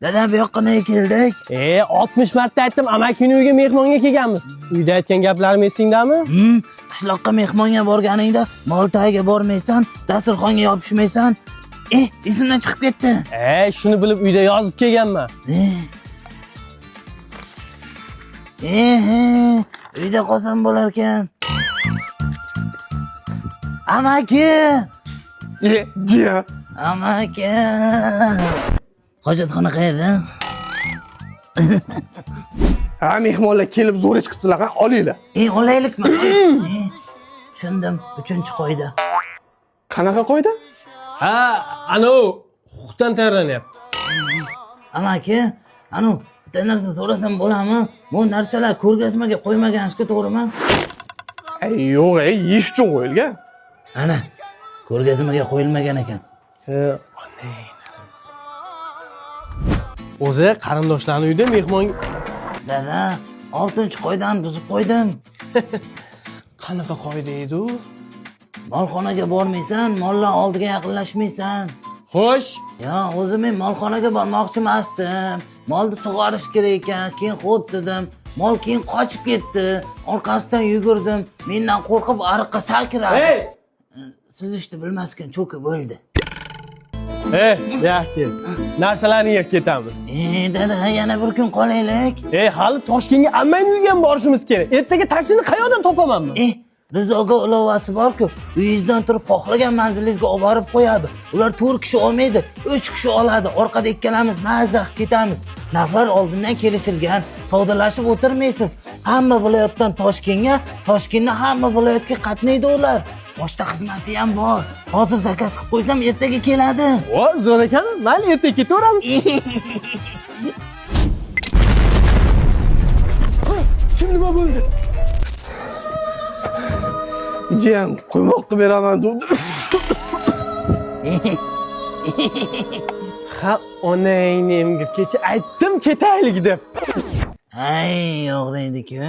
Dada bu yoqqa nega keldik? 60 marta aytdim, amakining uyiga mehmonga kelganmiz. Uyda aytgan gaplarim esingdami? Qishloqqa mehmonga borganingda mol tagiga bormaysan, dasturxonga yopishmaysan. Esimdan chiqib ketdi. Shuni bilib uyda yozib kelganman. Uyda qolsam bo'lar ekan. Amaki! Jiya. Amaki! Hojatxona qayerda? Ha, mehmonlar kelib zo'r ish qilsalar, ha, olinglar. Olaylikmi? Tushundim, 3-qo'yda. Qanaqa qo'ydi? Ha, anu huquqdan tayyorlanyapti. Amaki, bitta narsa so'rasam bo'ladimi? Bu narsalar ko'rgazmaga qo'ymagansiz-ku, to'g'rimi? Yo'q, yeyish uchun qo'yilgan. Ana, ko'rgazmaga qo'yilmagan ekan. O'zi qarindoshlarning uyida mehmon Dada, 6-qo'ydan buzib qo'ydim. qanaqa qoida edi u? Molxonaga bormaysan, mollar oldiga yaqinlashmaysan. Xo'sh, O'zi men molxonaga bormoqchi emasdim. Molni sug'orish kerak ekan, keyin xo'p dedim. Mol keyin qochib ketdi. Orqasidan yugurdim. Mendan qo'rqib ariqqa sakradi. Siz ishni bilmaskan cho'kib o'ldi. yaxshi. Narsalarni yeb ketamiz. Dada, yana bir kun qolaylik. Hali Toshkentga ammang uyiga ham borishimiz kerak. Ertaga taksini qayerdan topaman men? Rizoga ilovasi bor-ku, uyingizdan turib xohlagan manzilingizga olib borib qo'yadi. Ular 4 kishi olmaydi, 3 kishi oladi. Orqada ikkalamiz mazza qilib ketamiz. Narxlar oldindan kelishilgan, savdolashib o'tirmaysiz. Hamma viloyatdan Toshkentga, Toshkentdan hamma viloyatga qatnaydi ular. Boshqa xizmati ham bor. Hozir zakaz qilib qo'ysam, ertaga keladi. Zo'r ekan. Mayli, ertaga ketaveramiz. Kim nima bo'ldi? Jiyam, qo'ymoqqa beraman deb. Ha, onangni emga kecha aytdim ketaylik deb. Og'riydi-ku.